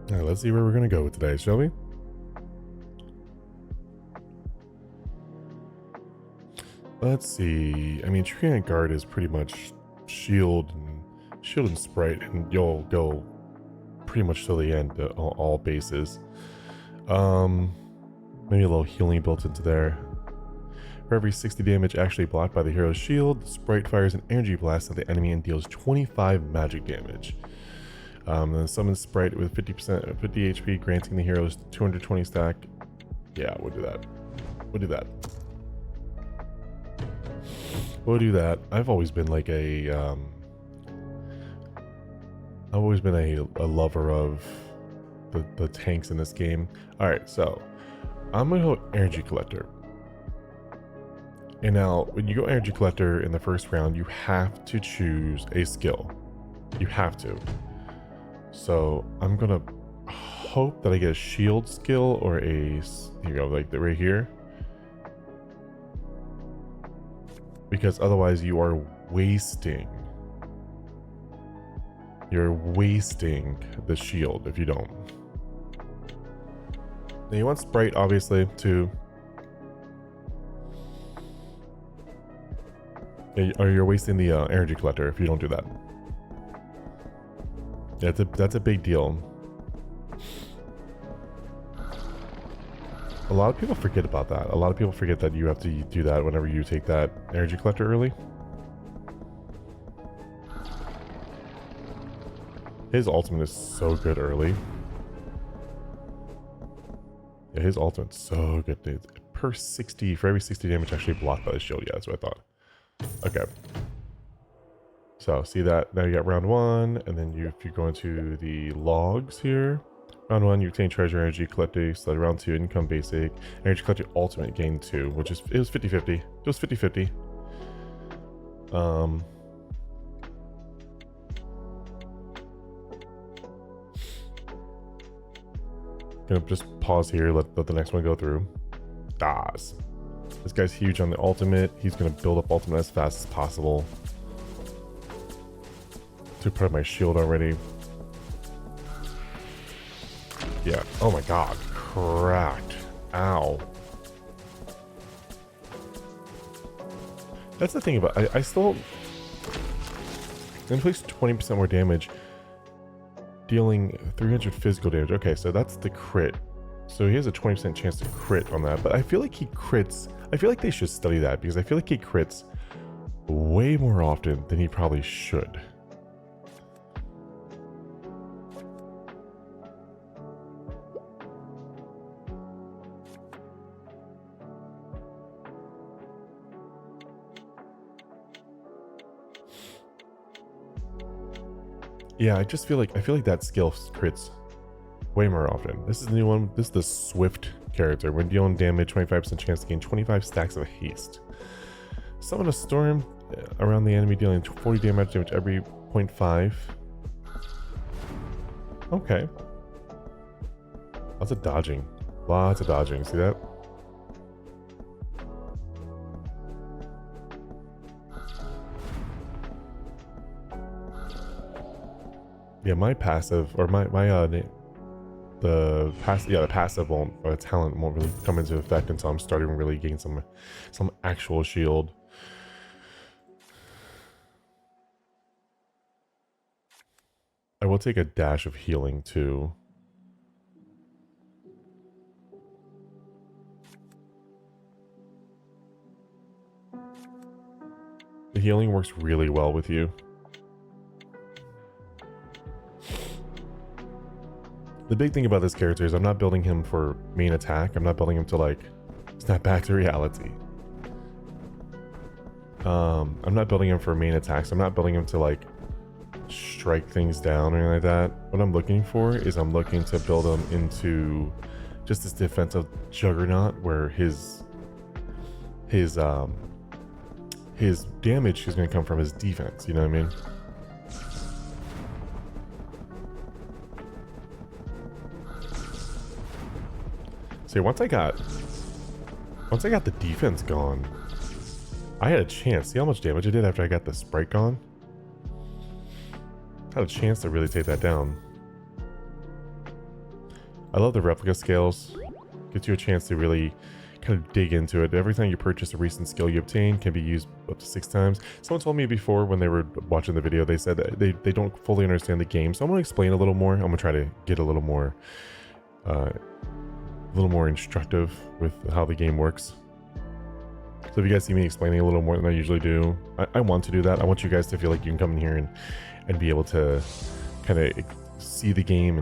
All right, let's see where we're gonna go with today, shall we? Let's see. I mean, Treant Guard is pretty much shield and sprite, and you'll go pretty much till the end, all bases. Maybe a little healing built into there. For every 60 damage actually blocked by the hero's shield, the sprite fires an energy blast at the enemy and deals 25 magic damage. Then summon sprite with 50% 50 HP, granting the heroes 220 stack. Yeah, we'll do that. We'll do that. We'll do that. I've always been like a lover of the tanks in this game. All right, so I'm gonna go energy collector. And now, when you go energy collector in the first round, you have to choose a skill. You have to. So I'm gonna hope that I get a shield skill or a, here you go, like the right here. Because otherwise you are wasting. You're wasting the shield if you don't. Now you want sprite obviously too. Or you're wasting the energy collector if you don't do that. Yeah, that's a big deal. A lot of people forget about that. A lot of people forget that you have to do that whenever you take that energy collector early. His ultimate is so good early. Yeah, his ultimate's so good. For every 60 damage actually blocked by the shield. Yeah, that's what I thought. Okay. So see that now you got round one, and then if you go into the logs here, round one you obtain treasure energy collecting, so round two income basic, energy collecting ultimate gain 2, which is it was 50-50. It was 50-50. Gonna just pause here, let the next one go through. Das. This guy's huge on the ultimate. He's gonna build up ultimate as fast as possible. Took part of my shield already. Yeah. Oh my god. Cracked. Ow. That's the thing about I still inflicts 20% more damage, dealing 300 physical damage. Okay, so that's the crit. So he has a 20% chance to crit on that, but I feel like he crits. I feel like they should study that because I feel like he crits way more often than he probably should. Yeah, I feel like that skill crits way more often. This is the new one. This is the Swift character. When dealing damage, 25% chance to gain 25 stacks of haste. Summon a storm around the enemy, dealing 40 damage every 0.5. Okay. Lots of dodging. Lots of dodging. See that? Yeah, my passive, or the passive won't, or the talent won't really come into effect until I'm starting to really gain some actual shield. I will take a dash of healing too. The healing works really well with you. The big thing about this character is I'm not building him for main attack. I'm not building him to like snap back to reality. I'm not building him for main attacks. I'm not building him to like strike things down or anything like that. What I'm looking for is I'm looking to build him into just this defensive juggernaut where his damage is going to come from his defense. You know what I mean? So once I got the defense gone, I had a chance. See how much damage I did after I got the sprite gone? I had a chance to really take that down. I love the replica scales. Gives you a chance to really kind of dig into it. Every time you purchase a recent skill you obtain can be used up to 6 times. Someone told me before when they were watching the video, they said that they don't fully understand the game. So I'm going to explain a little more. I'm going to try to get a little more instructive with how the game works. So if you guys see me explaining a little more than I usually do, I want to do that. I want you guys to feel like you can come in here and be able to kind of see the game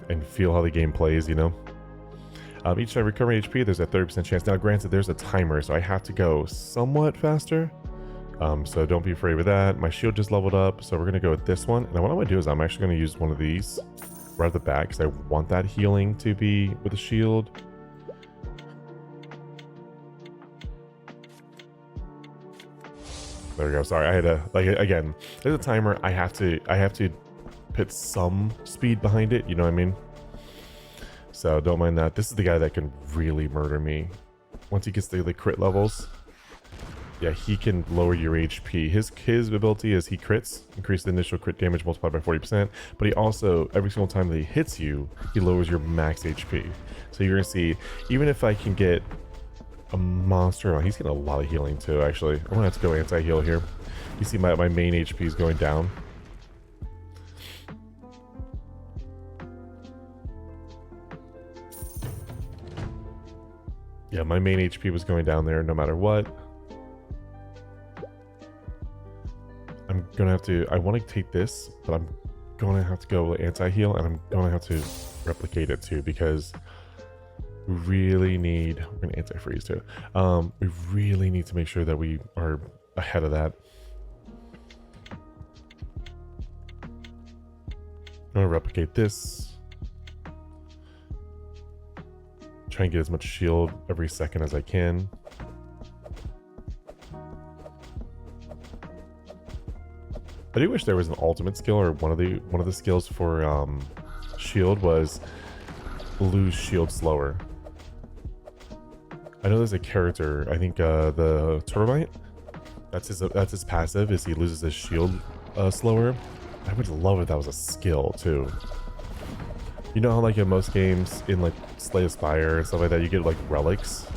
and feel how the game plays, you know? Each time I recover HP, there's a 30% chance. Now, granted, there's a timer, so I have to go somewhat faster. So don't be afraid with that. My shield just leveled up, so we're going to go with this one. And what I'm going to do is I'm actually going to use one of these right at the back because I want that healing to be with a shield. There we go. Sorry, I had to, like, again, there's a timer. I have to put some speed behind it, you know what I mean? So don't mind that. This is the guy that can really murder me. Once he gets to the crit levels, yeah, he can lower your HP. His ability is he crits, increase the initial crit damage multiplied by 40%, but he also, every single time that he hits you, he lowers your max HP. So you're gonna see, even if I can get a monster amount, he's getting a lot of healing too, actually. I'm gonna have to go anti-heal here. You see my main HP is going down. Yeah, my main HP was going down there no matter what. I'm gonna have to, I want to take this, but I'm gonna have to go anti-heal, and I'm gonna have to replicate it too, because we really need, we're gonna anti-freeze too. We really need to make sure that we are ahead of that. I'm gonna replicate this. Try and get as much shield every second as I can. I do wish there was an ultimate skill, or one of the skills for shield was lose shield slower. I know there's a character, I think the Turbite, that's his passive, is he loses his shield slower. I would love if that was a skill too. You know how like in most games in like Slay the Spire and stuff like that, you get like relics?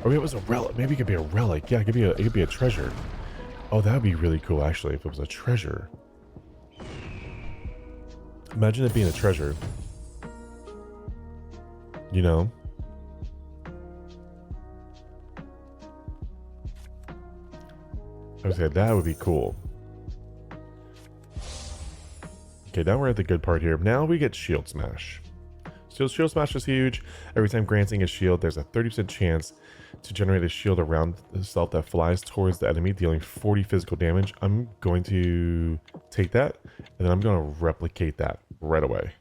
Or maybe it was a relic, maybe it could be a relic. Yeah, it could be a treasure. Oh, that would be really cool actually if it was a treasure. Imagine it being a treasure. You know? I would say that would be cool. Okay, now we're at the good part here. Now we get Shield Smash. So Shield Smash is huge. Every time granting a shield, there's a 30% chance to generate a shield around itself that flies towards the enemy, dealing 40 physical damage. I'm going to take that, and then I'm going to replicate that right away.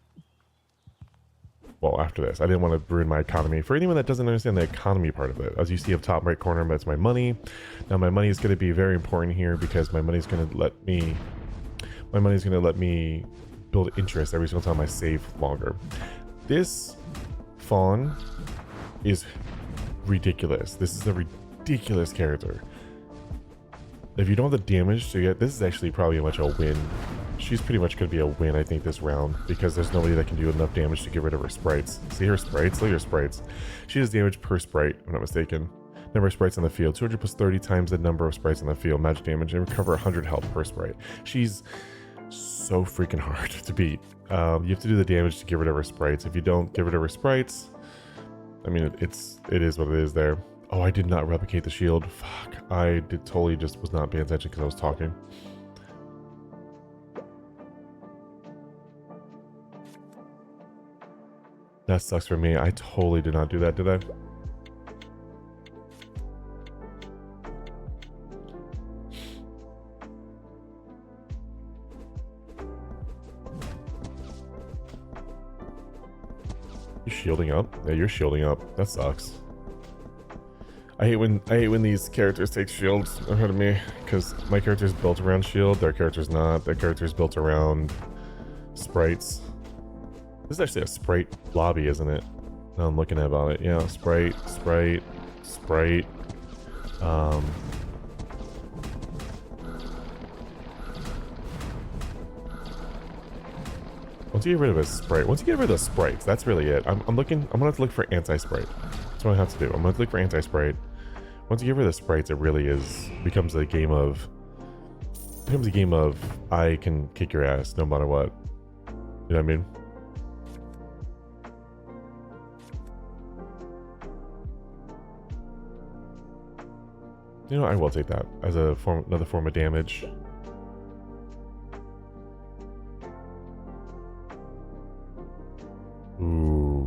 Well, after this. I didn't want to ruin my economy. For anyone that doesn't understand the economy part of it, as you see up top right corner, that's my money. Now my money is going to be very important here because my money is going to let me... build interest every single time I save longer. This fawn is ridiculous. This is a ridiculous character. If you don't have the damage to get, this is actually probably a win. She's pretty much going to be a win, I think, this round, because there's nobody that can do enough damage to get rid of her sprites. See her sprites? Look at her sprites. She does damage per sprite, if I'm not mistaken. Number of sprites on the field. 200 plus 30 times the number of sprites on the field. Magic damage, and recover 100 health per sprite. She's so freaking hard to beat. You have to do the damage to get rid of her sprites. If you don't get rid of her sprites, I mean, it is what it is there. Oh, I did not replicate the shield. Fuck. I totally just was not paying attention because I was talking. That sucks for me. I totally did not do that, did I? You shielding up? Yeah, you're shielding up. That sucks. I hate when these characters take shields ahead of me, because my character's built around shield, their character's not. Their character's built around sprites. This is actually a sprite lobby, isn't it? Now I'm looking about it. Yeah, sprite. Once you get rid of a sprite, once you get rid of the sprites, that's really it. I'm gonna have to look for anti-sprite. That's what I have to do. I'm gonna have to look for anti-sprite. Once you get rid of the sprites, it really becomes a game of I can kick your ass no matter what. You know what I mean? You know, I will take that as another form of damage. Ooh.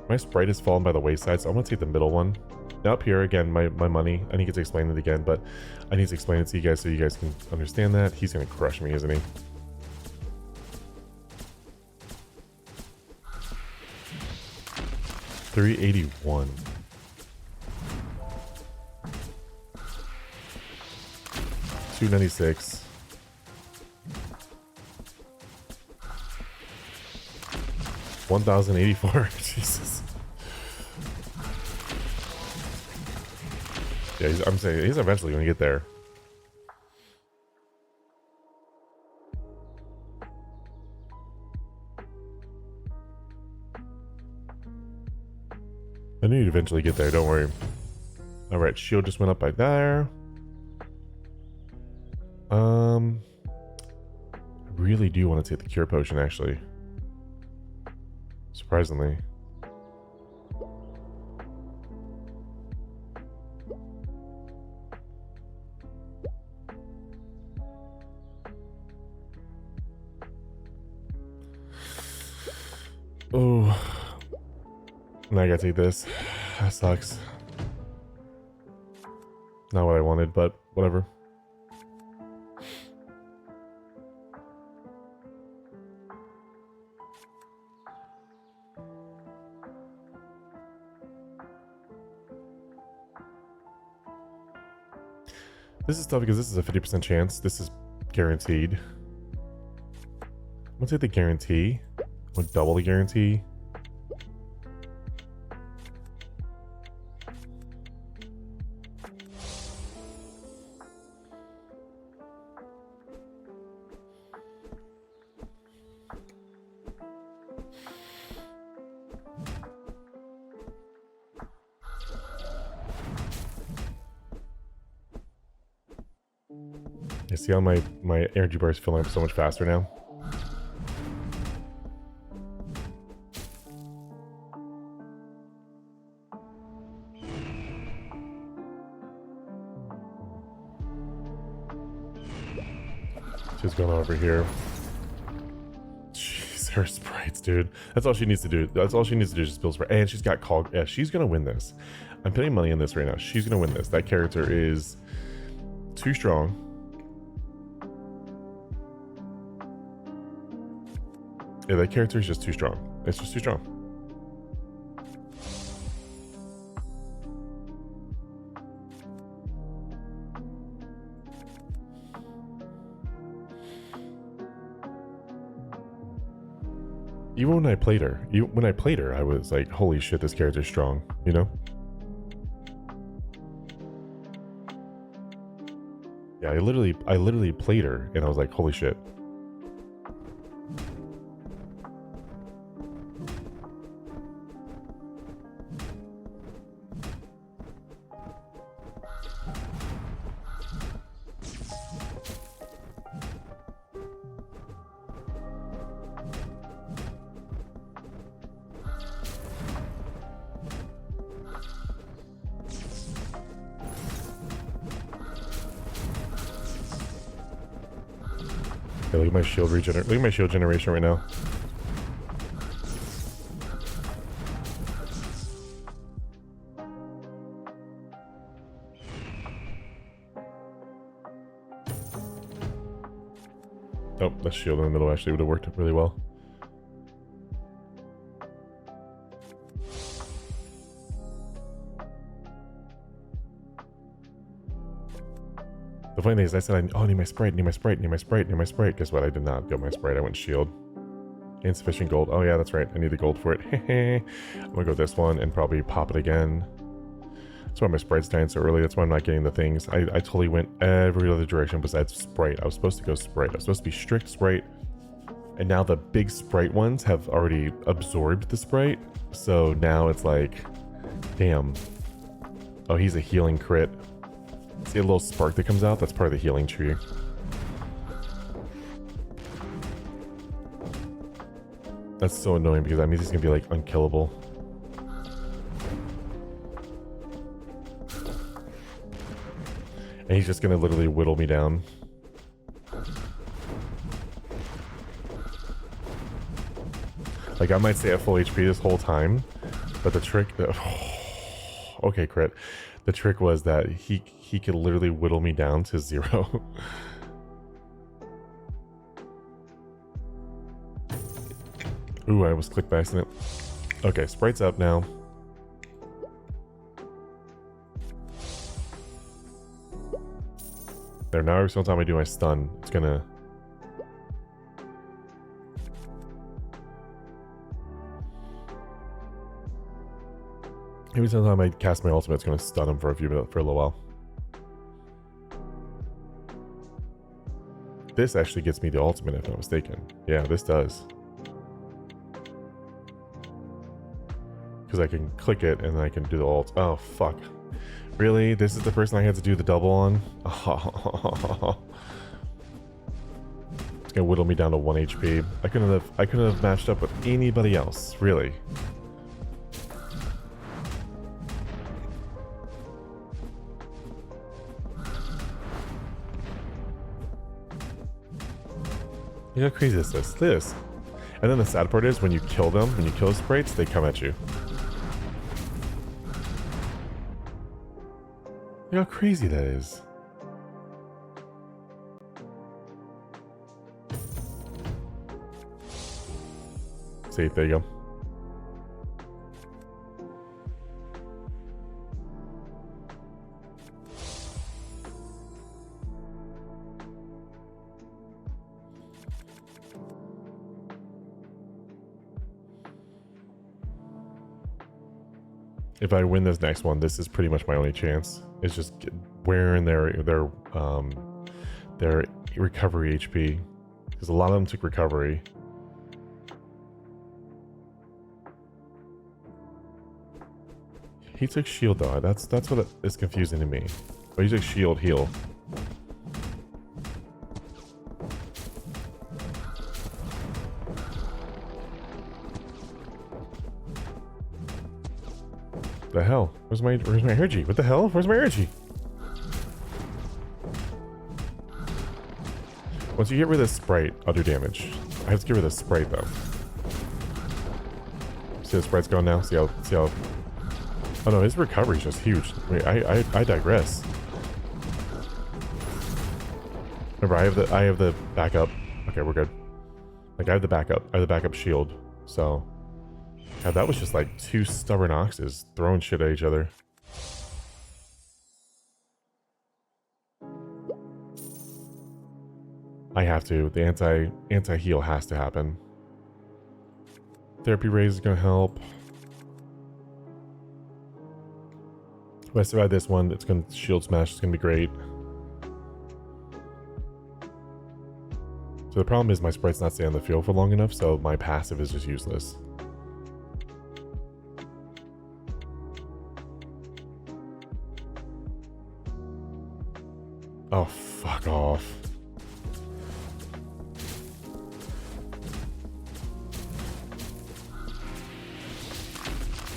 My sprite has fallen by the wayside, so I'm gonna take the middle one. Up here again, my money. I need to explain it again, but I need to explain it to you guys so you guys can understand that. He's gonna crush me, isn't he? $381. $296. $1,084. Jesus. Yeah, I'm saying he's eventually gonna get there. I knew you'd eventually get there, don't worry. Alright, shield just went up by there. I really do want to take the cure potion, actually. Surprisingly. Oh. Now I gotta take this. That sucks. Not what I wanted, but whatever. This is tough because this is a 50% chance. This is guaranteed. I'm gonna take the guarantee. I'm gonna double the guarantee. You see how my energy bar is filling up so much faster now? She's going over here. Jeez, her sprites, dude. That's all she needs to do. That's all she needs to do is just build sprite. And she's got called. Yeah, she's gonna win this. I'm putting money on this right now. She's gonna win this. That character is too strong. Yeah, that character is just too strong. It's just too strong. Even when I played her, I was like, holy shit, this character's strong, you know? Yeah, I literally played her and I was like, holy shit. Yeah, look at my shield regeneration. Look at my shield generation right now. Oh, that shield in the middle actually would have worked really well. The funny thing is, I said, I need my sprite, need my sprite, need my sprite, need my sprite. Guess what? I did not go my sprite. I went shield. Insufficient gold. Oh, yeah, that's right. I need the gold for it. I'm gonna go this one and probably pop it again. That's why my sprite's dying so early. That's why I'm not getting the things. I totally went every other direction besides sprite. I was supposed to go sprite. I was supposed to be strict sprite. And now the big sprite ones have already absorbed the sprite. So now it's like, damn. Oh, he's a healing crit. See a little spark that comes out? That's part of the healing tree. That's so annoying because that means he's gonna be like unkillable. And he's just gonna literally whittle me down. Like I might stay at full HP this whole time, but the trick okay, crit. The trick was that he could literally whittle me down to 0. Ooh, I almost clicked by accident. Okay, sprite's up now. There, now every single time I do my stun, it's gonna... Every single time I cast my ultimate, it's gonna stun him for a little while. This actually gets me the ultimate, if I'm not mistaken. Yeah, this does. Because I can click it and then I can do the ult. Oh, fuck. Really? This is the person I had to do the double on? Oh. It's gonna whittle me down to 1 HP. I couldn't have matched up with anybody else, really. Look how crazy this is. This. And then the sad part is when you kill them, when you kill sprites, they come at you. Look how crazy that is. See, there you go. If I win this next one, this is pretty much my only chance. It's just wearing their recovery HP, because a lot of them took recovery. He took shield though. That's what is confusing to me. But he took shield heal. The hell? Where's my energy? What the hell? Where's my energy? Once you get rid of the sprite, I'll do damage. I have to get rid of the sprite though. See the sprite's gone now? See how oh no, his recovery is just huge. Wait, I digress. Remember, I have the backup. Okay, we're good. Like I have the backup shield. So God, that was just like two stubborn oxes throwing shit at each other. I have to. The anti-heal has to happen. Therapy raise is gonna help. If I survive this one, it's gonna shield smash. It's gonna be great. So the problem is my sprite's not staying on the field for long enough, so my passive is just useless. Oh, fuck off.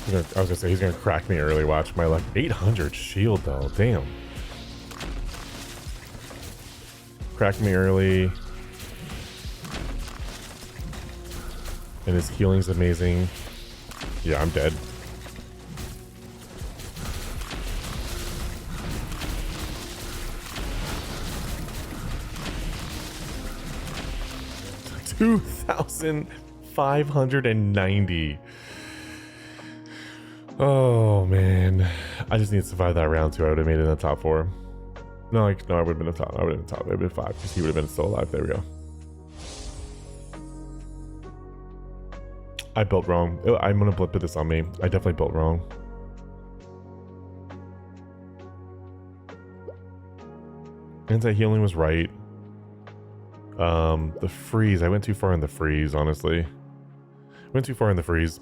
I was gonna say, he's gonna crack me early, watch my luck. 800 shield though, damn. Crack me early. And his healing's amazing. Yeah, I'm dead. $2,590. Oh man, I just need to survive that round 2. I would have made it in the top 4. No, I would have been in the top. I would have been top. It would have been 5 because he would have been still alive. There we go. I built wrong. I'm gonna put this on me. I definitely built wrong. Anti-healing was right. The freeze, I went too far in the freeze, honestly. Went too far in the freeze.